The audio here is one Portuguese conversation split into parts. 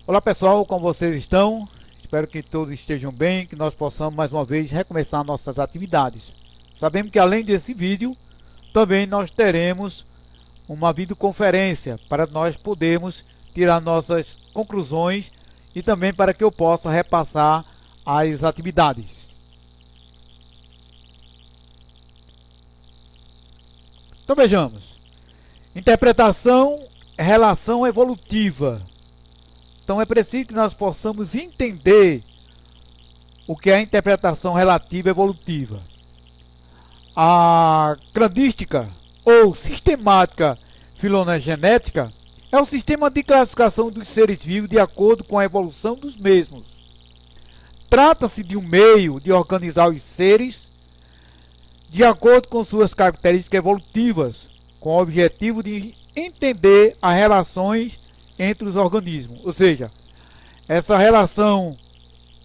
Olá pessoal, como vocês estão? Espero que todos estejam bem, que nós possamos mais uma vez recomeçar nossas atividades. Sabemos que além desse vídeo, também nós teremos uma videoconferência para nós podermos tirar nossas conclusões e também para que eu possa repassar as atividades. Então vejamos. Interpretação, relação evolutiva. Então é preciso que nós possamos entender o que é a interpretação relativa evolutiva. A cladística ou sistemática filogenética é o sistema de classificação dos seres vivos de acordo com a evolução dos mesmos. Trata-se de um meio de organizar os seres de acordo com suas características evolutivas, com o objetivo de entender as relações entre os organismos. Ou seja, essa relação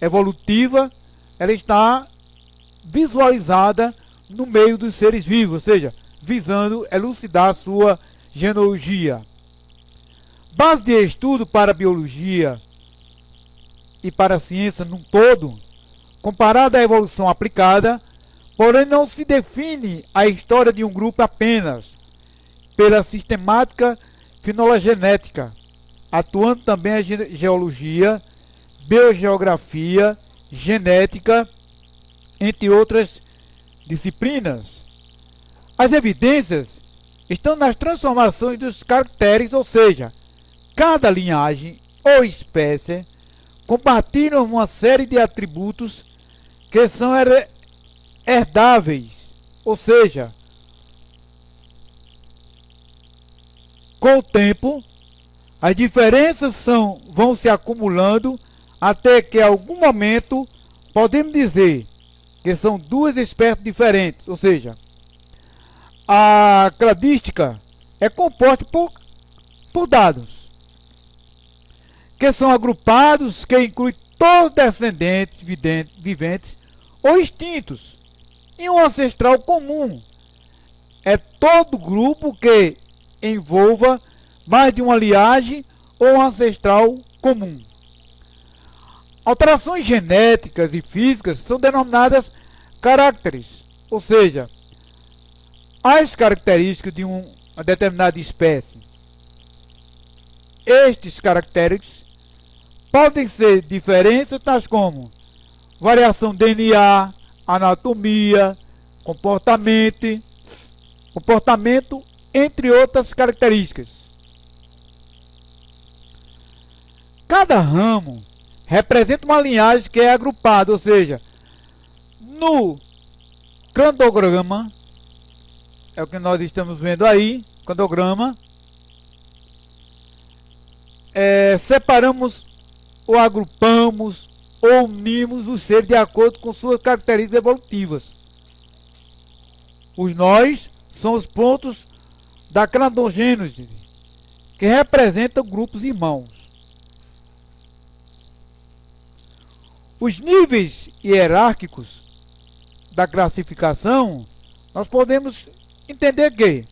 evolutiva ela está visualizada no meio dos seres vivos, ou seja, visando elucidar a sua genealogia. Base de estudo para a biologia e para a ciência num todo, comparada à evolução aplicada, porém não se define a história de um grupo apenas pela sistemática filogenética, atuando também a geologia, biogeografia, genética, entre outras disciplinas. As evidências estão nas transformações dos caracteres, ou seja, cada linhagem ou espécie compartilha uma série de atributos que são herdáveis, ou seja, com o tempo, as diferenças vão se acumulando até que, em algum momento, podemos dizer que são duas espécies diferentes. Ou seja, a cladística é composta por dados, que são agrupados, que incluem todos os descendentes viventes ou extintos, em um ancestral comum. É todo grupo que envolva mais de uma linhagem ou um ancestral comum. Alterações genéticas e físicas são denominadas caracteres, ou seja, as características de uma determinada espécie. Estes caracteres podem ser diferenças tais como variação DNA, anatomia, comportamento, entre outras características. Cada ramo representa uma linhagem que é agrupada, ou seja, no cladograma, é o que nós estamos vendo aí, cladograma, separamos ou agrupamos ou unimos os seres de acordo com suas características evolutivas. Os nós são os pontos da cladogênese, que representam grupos irmãos. Os níveis hierárquicos da classificação, nós podemos entender que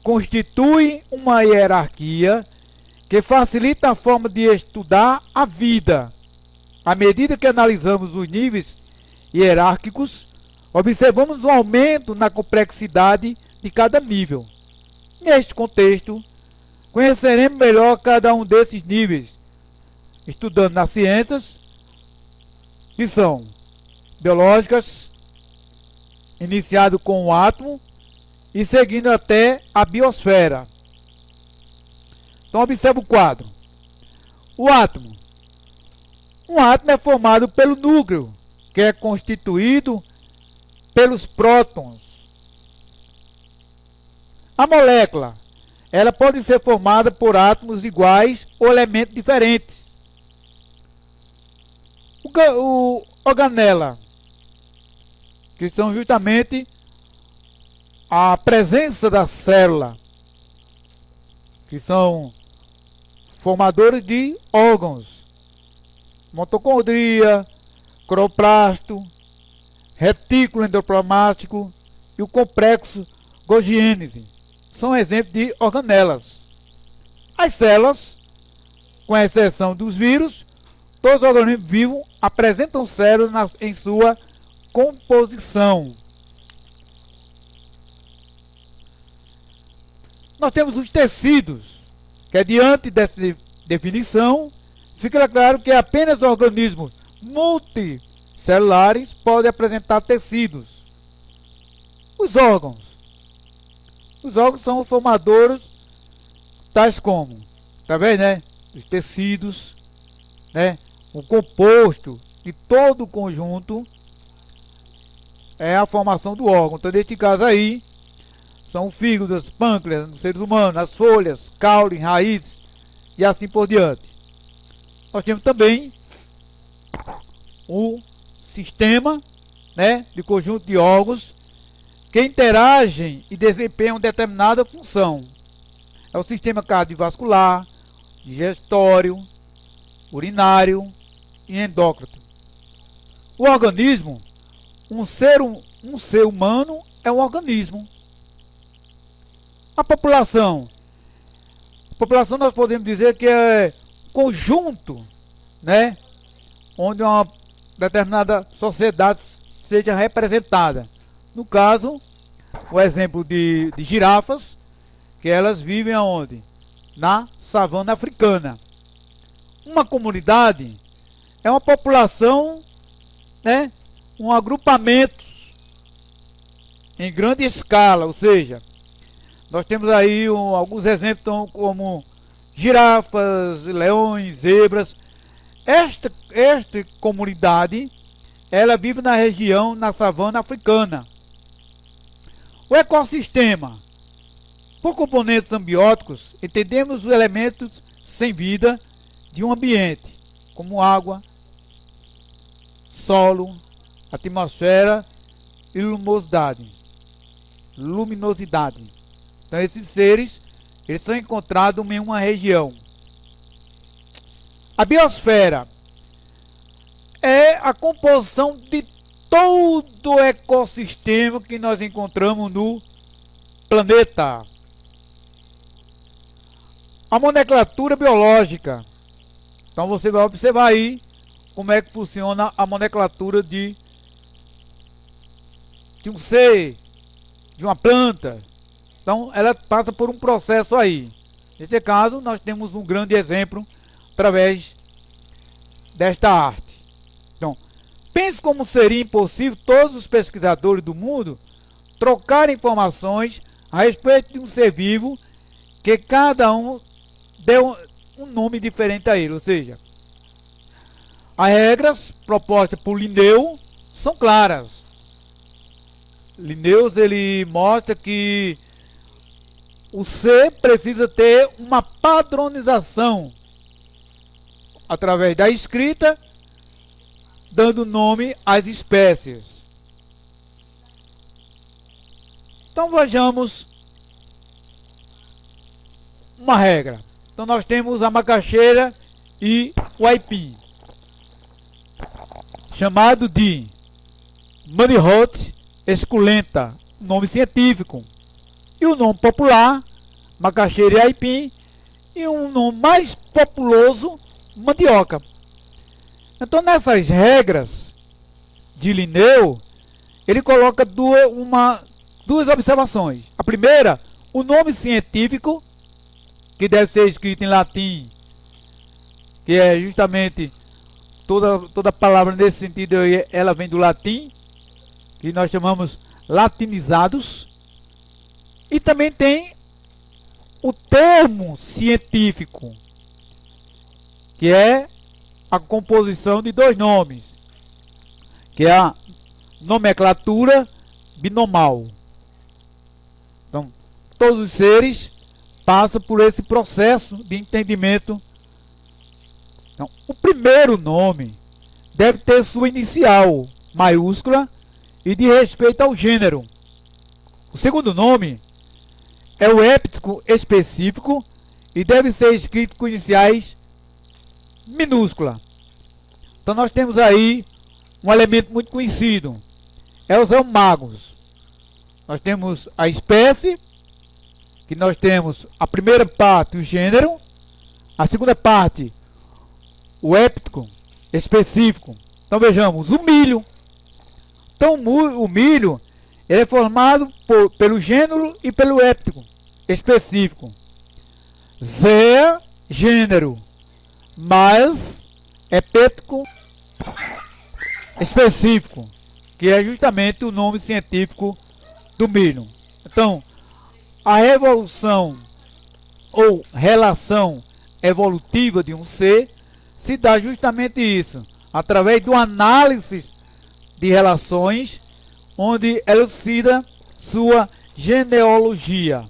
constitui uma hierarquia que facilita a forma de estudar a vida. À medida que analisamos os níveis hierárquicos, observamos um aumento na complexidade de cada nível. Neste contexto, conheceremos melhor cada um desses níveis, estudando nas ciências, que são biológicas, iniciado com o átomo e seguindo até a biosfera. Então observe o quadro. O átomo. Um átomo é formado pelo núcleo, que é constituído pelos prótons. A molécula, ela pode ser formada por átomos iguais ou elementos diferentes. O organela, que são justamente a presença da célula, que são formadores de órgãos, mitocondria, cloroplasto, retículo endoplasmático e o complexo Golgi. São exemplos de organelas. As células com exceção dos vírus, todos os organismos vivos apresentam células em sua composição. Nós temos os tecidos, que diante dessa definição, fica claro que apenas organismos multicelulares podem apresentar tecidos. Os órgãos são os formadores, tais como, tá vendo, né? Os tecidos, né? O composto de todo o conjunto é a formação do órgão. Então, neste caso aí, são o fígado, as pâncreas nos seres humanos, as folhas, caule, raízes e assim por diante. Nós temos também o sistema, né, de conjunto de órgãos que interagem e desempenham determinada função. É o sistema cardiovascular, digestório, urinário e endócrino. O organismo, um ser humano é um organismo. A população nós podemos dizer que é conjunto, né, onde uma determinada sociedade seja representada. No caso, o exemplo de girafas, que elas vivem aonde? Na savana africana. Uma comunidade é uma população, né, um agrupamento em grande escala, ou seja, nós temos aí alguns exemplos como girafas, leões, zebras. Esta comunidade, ela vive na região, na savana africana. O ecossistema. Por componentes ambióticos, entendemos os elementos sem vida de um ambiente, como água, solo, atmosfera e luminosidade. Então esses seres, eles são encontrados em uma região. A biosfera é a composição de todo o ecossistema que nós encontramos no planeta. A nomenclatura biológica. Então você vai observar aí como é que funciona a nomenclatura de um ser, de uma planta. Então ela passa por um processo aí. Neste caso nós temos um grande exemplo através desta arte. Então, pense como seria impossível todos os pesquisadores do mundo trocarem informações a respeito de um ser vivo que cada um deu um nome diferente a ele. Ou seja, as regras propostas por Linneu são claras. Linneu, ele mostra que o ser precisa ter uma padronização através da escrita, dando nome às espécies. Então vejamos uma regra. Então nós temos a macaxeira e o aipim, chamado de Manihot esculenta, nome científico, e o nome popular, macaxeira e aipim, e um nome mais populoso, mandioca. Então nessas regras de Linneu, ele coloca duas observações. A primeira, o nome científico, que deve ser escrito em latim, que é justamente toda palavra nesse sentido, ela vem do latim, que nós chamamos latinizados. E também tem o termo científico, que é a composição de dois nomes, que é a nomenclatura binomal. Então, todos os seres passam por esse processo de entendimento. Então, o primeiro nome deve ter sua inicial maiúscula e de respeito ao gênero. O segundo nome é o építeto específico e deve ser escrito com iniciais minúscula. Então nós temos aí um elemento muito conhecido, é os eumagos. Nós temos a espécie, que nós temos a primeira parte, o gênero, a segunda parte, o héptico específico. Então vejamos, o milho. Então o milho ele é formado pelo gênero e pelo héptico específico. Zea, gênero, mais epíteto específico, que é justamente o nome científico do milho. Então, a evolução ou relação evolutiva de um ser se dá justamente isso, através do análise de relações, onde elucida sua genealogia.